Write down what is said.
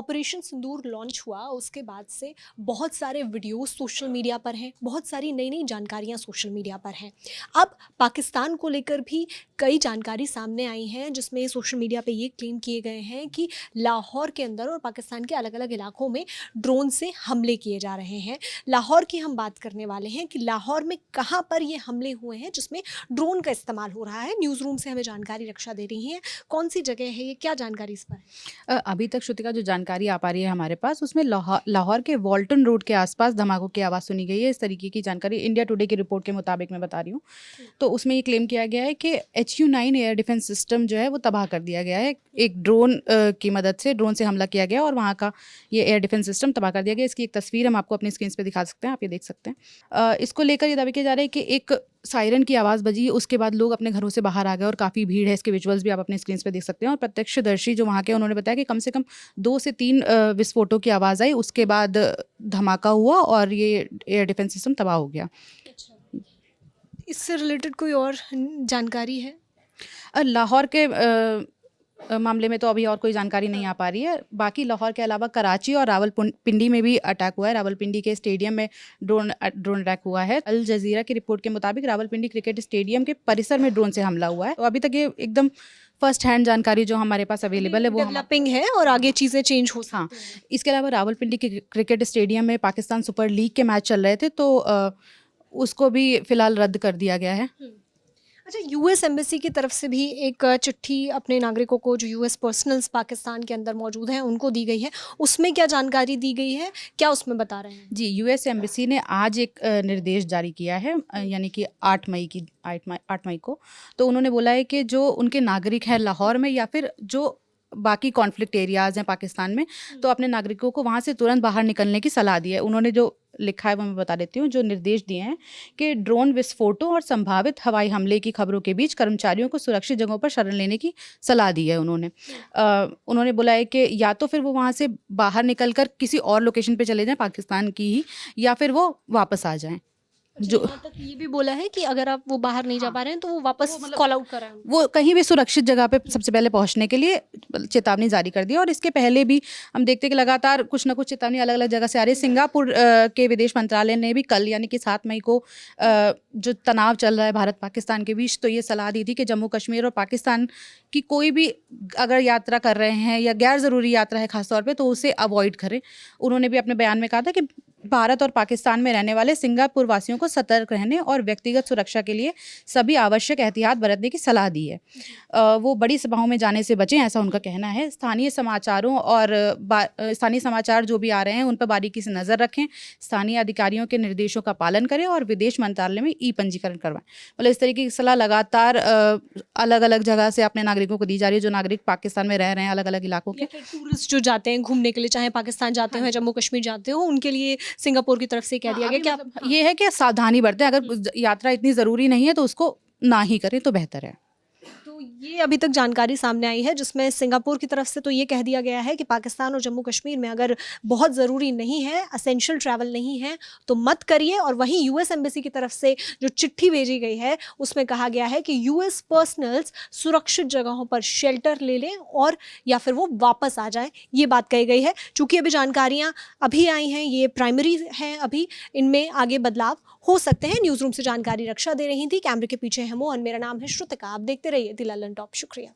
Operation सिंदूर launch हुआ उसके बाद से बहुत सारे वीडियोस सोशल मीडिया पर हैं, बहुत सारी नई नई जानकारियां सोशल मीडिया पर हैं। अब पाकिस्तान को लेकर भी कई जानकारी सामने आई हैं जिसमें सोशल मीडिया पे ये क्लेम किए गए हैं कि लाहौर के अंदर और पाकिस्तान के अलग अलग इलाकों में ड्रोन से हमले किए जा रहे हैं। लाहौर की हम बात करने वाले हैं कि लाहौर में कहाँ पर ये हमले हुए हैं जिसमें ड्रोन का इस्तेमाल हो रहा है। न्यूज़ रूम से हमें जानकारी रक्षा दे रही हैं, कौन सी जगह है ये, क्या जानकारी इस पर है? अभी तक श्रुतिका जो जानकारी आ पा रही है हमारे पास उसमें लाहौर के वॉल्टन रोड के आसपास धमाकों की आवाज़ सुनी गई है। इस तरीके की जानकारी इंडिया टुडे की रिपोर्ट के मुताबिक मैं बता रही हूँ। तो उसमें ये क्लेम किया गया है कि HU-9 एयर डिफेंस सिस्टम जो है वो तबाह कर दिया गया है। एक ड्रोन की मदद से ड्रोन से हमला किया गया और वहाँ का ये एयर डिफेंस सिस्टम तबाह कर दिया गया। इसकी एक तस्वीर हम आपको अपनी स्क्रीन पर दिखा सकते हैं, आप ये देख सकते हैं। इसको लेकर ये दावे किया जा रहा है कि एक सायरन की आवाज़ बजी, उसके बाद लोग अपने घरों से बाहर आ गए और काफ़ी भीड़ है। इसके विजुअल्स भी आप अपने स्क्रीन पे देख सकते हैं। और प्रत्यक्षदर्शी जो वहाँ के उन्होंने बताया कि कम से कम 2 से 3 विस्फोटों की आवाज़ आई, उसके बाद धमाका हुआ और ये एयर डिफेंस सिस्टम तबाह हो गया। इससे रिलेटेड कोई और जानकारी है? लाहौर के मामले में तो अभी और कोई जानकारी नहीं आ पा रही है। बाकी लाहौर के अलावा कराची और रावलपिंडी में भी अटैक हुआ है। रावलपिंडी के स्टेडियम में ड्रोन अटैक हुआ है। अल जजीरा की रिपोर्ट के मुताबिक रावलपिंडी क्रिकेट स्टेडियम के परिसर में ड्रोन से हमला हुआ है। तो अभी तक ये एकदम फर्स्ट हैंड जानकारी जो हमारे पास अवेलेबल है वो डेवलपिंग है और आगे चीज़ें चेंज हो सकती हैं। हाँ, इसके अलावा रावलपिंडी के क्रिकेट स्टेडियम में पाकिस्तान सुपर लीग के मैच चल रहे थे, तो उसको भी फिलहाल रद्द कर दिया गया है। अच्छा, यूएस एम्बेसी की तरफ से भी एक चिट्ठी अपने नागरिकों को जो यूएस पर्सनल्स पाकिस्तान के अंदर मौजूद हैं उनको दी गई है। उसमें क्या जानकारी दी गई है, क्या उसमें बता रहे हैं? जी, यूएस एम्बेसी ने आज एक निर्देश जारी किया है, यानी कि 8 मई को। तो उन्होंने बोला है कि जो उनके नागरिक हैं लाहौर में या फिर जो बाकी कॉन्फ्लिक्ट एरियाज़ हैं पाकिस्तान में, तो अपने नागरिकों को वहाँ से तुरंत बाहर निकलने की सलाह दी है। उन्होंने जो लिखा है वो मैं बता देती हूँ। जो निर्देश दिए हैं कि ड्रोन विस्फोटों और संभावित हवाई हमले की खबरों के बीच कर्मचारियों को सुरक्षित जगहों पर शरण लेने की सलाह दी है उन्होंने बोला है कि या तो फिर वो वहाँ से बाहर निकलकर किसी और लोकेशन पे चले जाएं पाकिस्तान की ही, या फिर वो वापस आ जाएं। जो तक ये भी बोला है कि अगर आप वो बाहर नहीं जा पा रहे हैं तो वो वापस कॉल आउट कर रहे हैं, वो कहीं भी सुरक्षित जगह पे सबसे पहले पहुंचने के लिए चेतावनी जारी कर दी। और इसके पहले भी हम देखते हैं कि लगातार कुछ ना कुछ चेतावनी अलग अलग जगह से आ रही है। सिंगापुर के विदेश मंत्रालय ने भी कल यानी कि 7 मई को जो तनाव चल रहा है भारत पाकिस्तान के बीच, तो ये सलाह दी थी कि जम्मू कश्मीर और पाकिस्तान की कोई भी अगर यात्रा कर रहे हैं या गैर ज़रूरी यात्रा है खासतौर पे, तो उसे अवॉइड करें। उन्होंने भी अपने बयान में कहा था कि भारत और पाकिस्तान में रहने वाले सिंगापुर वासियों को सतर्क रहने और व्यक्तिगत सुरक्षा के लिए सभी आवश्यक एहतियात बरतने की सलाह दी है। वो बड़ी सभाओं में जाने से बचें, ऐसा उनका कहना है। स्थानीय समाचारों और स्थानीय समाचार जो भी आ रहे हैं उन पर बारीकी से नज़र रखें, स्थानीय अधिकारियों के निर्देशों का पालन करें और विदेश मंत्रालय में पंजीकरण करवाएं। मतलब इस तरीके की सलाह लगातार अलग अलग जगह से अपने नागरिकों को दी जा रही है, जो नागरिक पाकिस्तान में रह रहे हैं अलग अलग इलाकों के। टूरिस्ट जो जाते हैं घूमने के लिए, चाहे पाकिस्तान जाते हो या जम्मू कश्मीर जाते हो, उनके लिए सिंगापुर की तरफ से कह दिया गया कि आप ये है कि सावधानी बरतें। अगर यात्रा इतनी ज़रूरी नहीं है तो उसको ना ही करें तो बेहतर है। तो ये अभी तक जानकारी सामने आई है जिसमें सिंगापुर की तरफ से तो ये कह दिया गया है कि पाकिस्तान और जम्मू कश्मीर में अगर बहुत ज़रूरी नहीं है, असेंशियल ट्रैवल नहीं है तो मत करिए। और वहीं यूएस एम्बेसी की तरफ से जो चिट्ठी भेजी गई है उसमें कहा गया है कि यूएस पर्सनल्स सुरक्षित जगहों पर शेल्टर ले लें और या फिर वो वापस आ जाएं, ये बात कही गई है। चूँकि अभी जानकारियाँ अभी आई हैं, ये प्राइमरी हैं, अभी इनमें आगे बदलाव हो सकते हैं। न्यूज़ रूम से जानकारी रक्षा दे रही थी। कैमरे के पीछे है मोहन, मेरा नाम है श्रुतिका। आप देखते रहिए दी लल्लन टॉप। शुक्रिया।